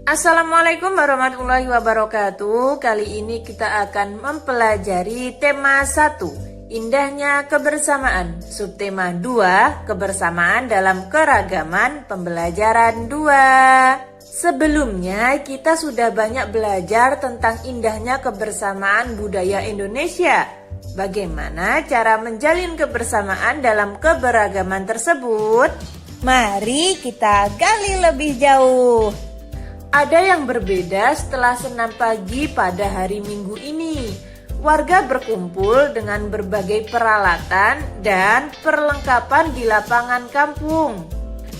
Assalamualaikum warahmatullahi wabarakatuh. Kali ini kita akan mempelajari tema 1, indahnya kebersamaan. Subtema 2, kebersamaan dalam keragaman. Pembelajaran 2. Sebelumnya kita sudah banyak belajar tentang indahnya kebersamaan budaya Indonesia. Bagaimana cara menjalin kebersamaan dalam keberagaman tersebut? Mari kita gali lebih jauh. Ada yang berbeda setelah senam pagi pada hari Minggu ini. Warga berkumpul dengan berbagai peralatan dan perlengkapan di lapangan kampung.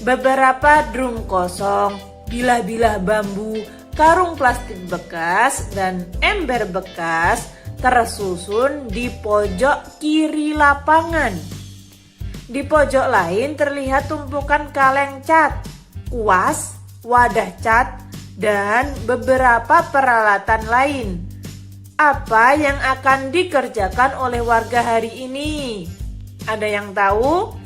Beberapa drum kosong, bilah-bilah bambu, karung plastik bekas, dan ember bekas tersusun di pojok kiri lapangan. Di pojok lain terlihat tumpukan kaleng cat, kuas, wadah cat, dan beberapa peralatan lain. Apa yang akan dikerjakan oleh warga hari ini? Ada yang tahu?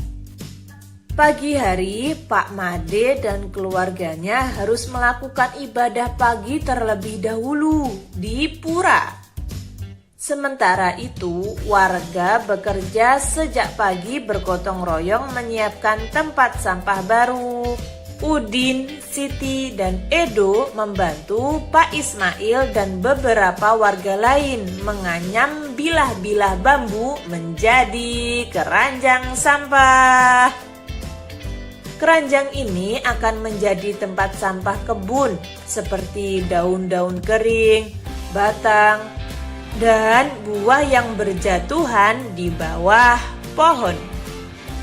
Pagi hari, Pak Made dan keluarganya harus melakukan ibadah pagi terlebih dahulu di pura. Sementara itu, warga bekerja sejak pagi bergotong royong menyiapkan tempat sampah baru. Udin, Siti, dan Edo membantu Pak Ismail dan beberapa warga lain menganyam bilah-bilah bambu menjadi keranjang sampah. Keranjang ini akan menjadi tempat sampah kebun seperti daun-daun kering, batang, dan buah yang berjatuhan di bawah pohon.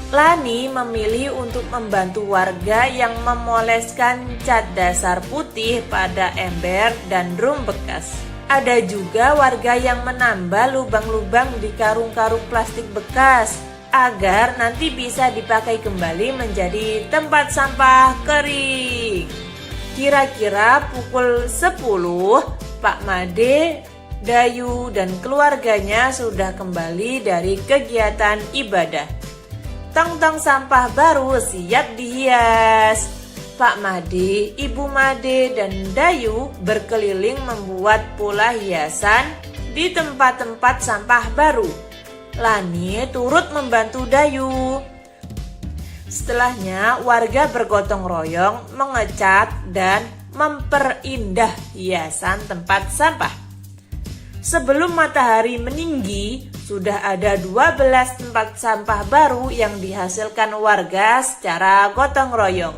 Lani memilih untuk membantu warga yang memoleskan cat dasar putih pada ember dan drum bekas. Ada juga warga yang menambah lubang-lubang di karung-karung plastik bekas agar nanti bisa dipakai kembali menjadi tempat sampah kering. Kira-kira pukul 10, Pak Made, Dayu, dan keluarganya sudah kembali dari kegiatan ibadah. Tong-tong sampah baru siap dihias. Pak Made, Ibu Made, dan Dayu berkeliling membuat pola hiasan di tempat-tempat sampah baru. Lani turut membantu Dayu. Setelahnya, warga bergotong royong mengecat dan memperindah hiasan tempat sampah. Sebelum matahari meninggi, sudah ada 12 tempat sampah baru yang dihasilkan warga secara gotong royong.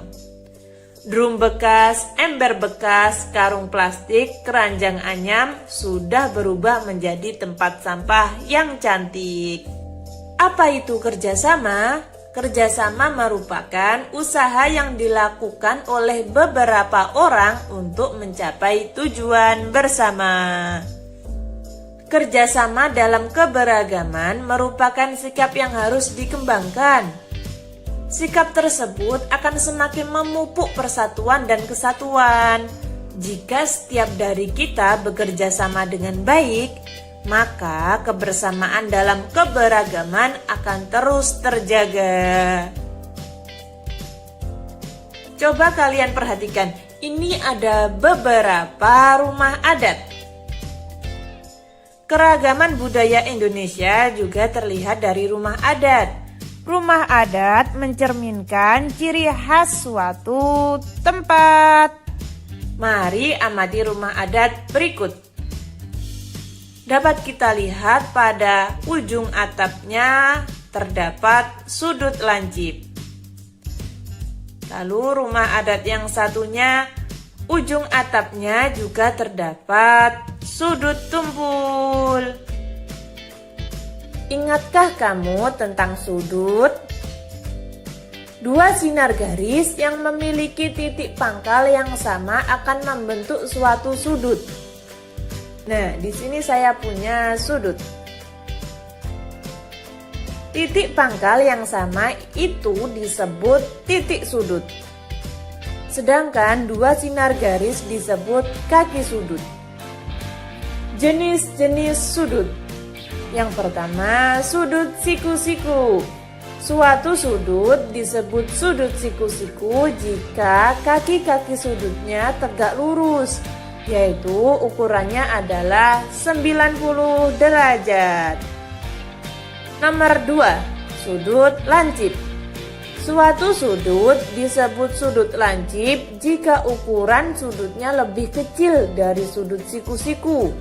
Drum bekas, ember bekas, karung plastik, keranjang anyam sudah berubah menjadi tempat sampah yang cantik. Apa itu kerjasama? Kerjasama merupakan usaha yang dilakukan oleh beberapa orang untuk mencapai tujuan bersama. Kerjasama dalam keberagaman merupakan sikap yang harus dikembangkan. Sikap tersebut akan semakin memupuk persatuan dan kesatuan. Jika setiap dari kita bekerja sama dengan baik, maka kebersamaan dalam keberagaman akan terus terjaga. Coba kalian perhatikan, ini ada beberapa rumah adat. Keragaman budaya Indonesia juga terlihat dari rumah adat. Rumah adat mencerminkan ciri khas suatu tempat. Mari amati rumah adat berikut. Dapat kita lihat pada ujung atapnya terdapat sudut lancip. Lalu rumah adat yang satunya, ujung atapnya juga terdapat sudut tumpul. Ingatkah kamu tentang sudut? Dua sinar garis yang memiliki titik pangkal yang sama akan membentuk suatu sudut. Nah, di sini saya punya sudut. Titik pangkal yang sama itu disebut titik sudut. Sedangkan dua sinar garis disebut kaki sudut. Jenis-jenis sudut. Yang pertama, sudut siku-siku. Suatu sudut disebut sudut siku-siku jika kaki-kaki sudutnya tegak lurus, yaitu ukurannya adalah 90 derajat. Nomor 2, sudut lancip. Suatu sudut disebut sudut lancip jika ukuran sudutnya lebih kecil dari sudut siku-siku,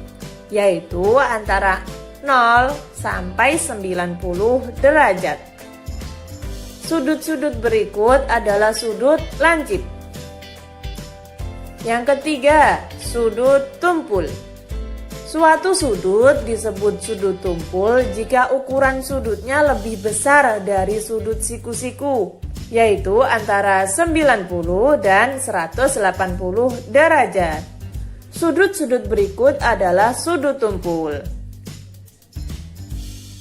yaitu antara 0 sampai 90 derajat. Sudut-sudut berikut adalah sudut lancip. Yang ketiga, sudut tumpul. Suatu sudut disebut sudut tumpul jika ukuran sudutnya lebih besar dari sudut siku-siku, yaitu antara 90 dan 180 derajat. Sudut-sudut berikut adalah sudut tumpul.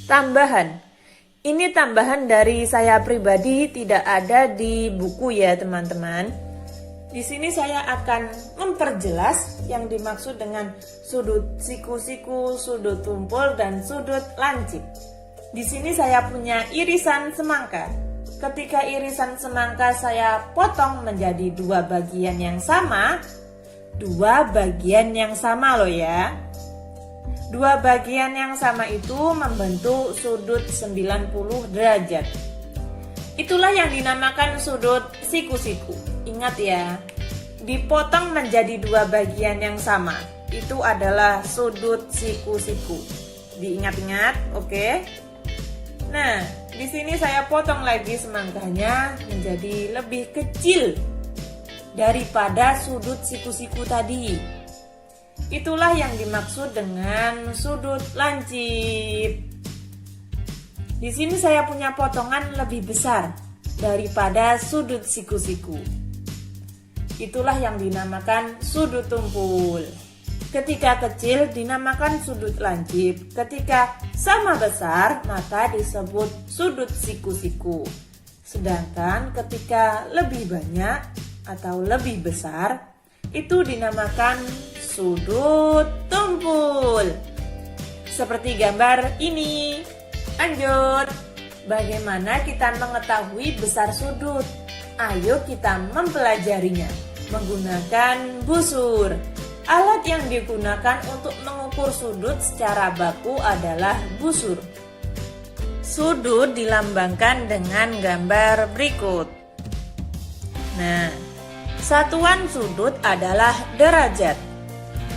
Tambahan. Ini tambahan dari saya pribadi, tidak ada di buku ya teman-teman. Di sini saya akan memperjelas yang dimaksud dengan sudut siku-siku, sudut tumpul, dan sudut lancip. Di sini saya punya irisan semangka. Ketika irisan semangka saya potong menjadi dua bagian yang sama loh ya. Dua bagian yang sama itu membentuk sudut 90 derajat. Itulah yang dinamakan sudut siku-siku. Ingat ya, dipotong menjadi dua bagian yang sama. Itu adalah sudut siku-siku. Diingat-ingat, oke? Nah, di sini saya potong lagi semangkanya menjadi lebih kecil daripada sudut siku-siku tadi. Itulah yang dimaksud dengan sudut lancip. Di sini saya punya potongan lebih besar daripada sudut siku-siku. Itulah yang dinamakan sudut tumpul. Ketika kecil dinamakan sudut lancip. Ketika sama besar maka disebut sudut siku-siku. Sedangkan ketika lebih banyak atau lebih besar itu dinamakan sudut tumpul. Seperti gambar ini. Lanjut. Bagaimana kita mengetahui besar sudut? Ayo kita mempelajarinya menggunakan busur. Alat yang digunakan untuk mengukur sudut secara baku adalah busur. Sudut dilambangkan dengan gambar berikut. Nah, satuan sudut adalah derajat.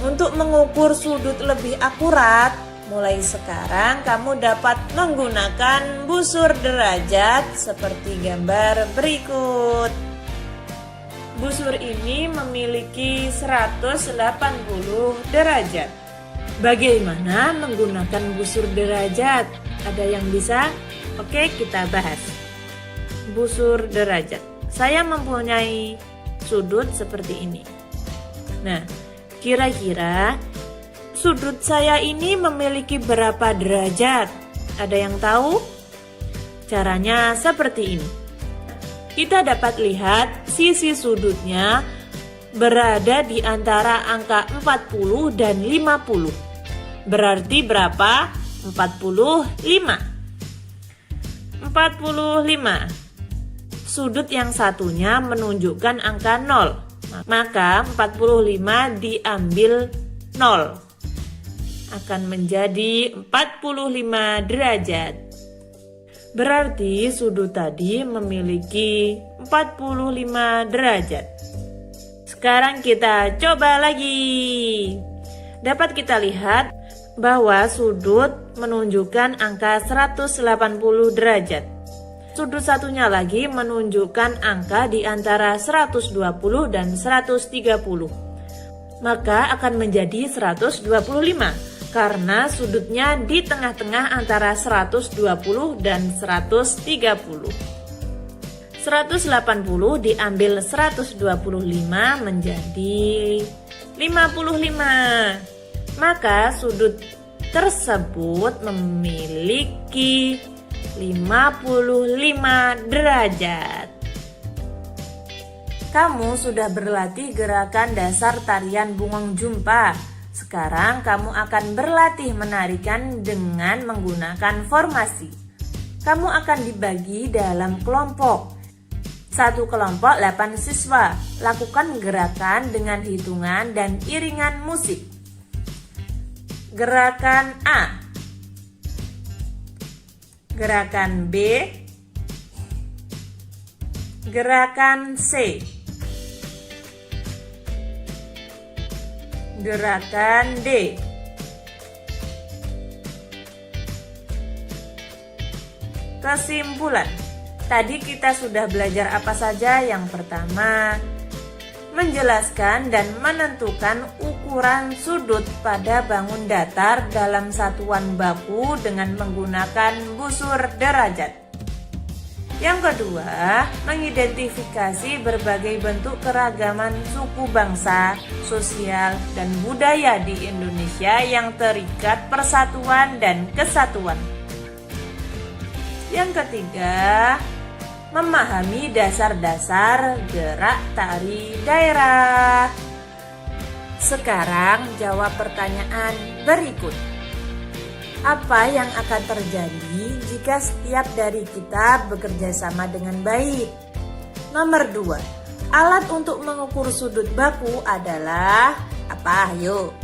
Untuk mengukur sudut lebih akurat, mulai sekarang kamu dapat menggunakan busur derajat seperti gambar berikut. Busur ini memiliki 180 derajat. Bagaimana menggunakan busur derajat? Ada yang bisa? Oke, kita bahas. Busur derajat. Saya mempunyai sudut seperti ini. Nah, kira-kira sudut saya ini memiliki berapa derajat? Ada yang tahu? Caranya seperti ini. Kita dapat lihat sisi sudutnya berada di antara angka 40 dan 50. Berarti berapa? 45. 45. Sudut yang satunya menunjukkan angka 0. Maka 45 diambil 0. Akan menjadi 45 derajat. Berarti sudut tadi memiliki 45 derajat. Sekarang kita coba lagi. Dapat kita lihat bahwa sudut menunjukkan angka 180 derajat. Sudut satunya lagi menunjukkan angka di antara 120 dan 130. Maka akan menjadi 125. Karena sudutnya di tengah-tengah antara 120 dan 130. 180 diambil 125 menjadi 55. Maka sudut tersebut memiliki 55 derajat. Kamu sudah berlatih gerakan dasar tarian bungong jumpa. Sekarang kamu akan berlatih menarikan dengan menggunakan formasi. kamu akan dibagi dalam kelompok. Satu kelompok 8 siswa. Lakukan gerakan dengan hitungan dan iringan musik. Gerakan A. Gerakan B. Gerakan C. Gerakan D. Kesimpulan. Tadi kita sudah belajar apa saja? Yang pertama, menjelaskan dan menentukan ukuran sudut pada bangun datar dalam satuan baku dengan menggunakan busur derajat. Yang kedua, mengidentifikasi berbagai bentuk keragaman suku bangsa, sosial, dan budaya di Indonesia yang terikat persatuan dan kesatuan. Yang ketiga, memahami dasar-dasar gerak tari daerah. Sekarang jawab pertanyaan berikut. Apa yang akan terjadi jika setiap dari kita bekerja sama dengan baik? Nomor 2, alat untuk mengukur sudut baku adalah apa? Ayo.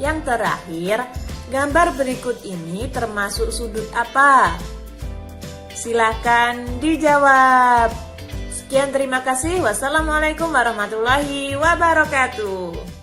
Yang terakhir, gambar berikut ini termasuk sudut apa? Silakan dijawab. Sekian, terima kasih. Wassalamualaikum warahmatullahi wabarakatuh.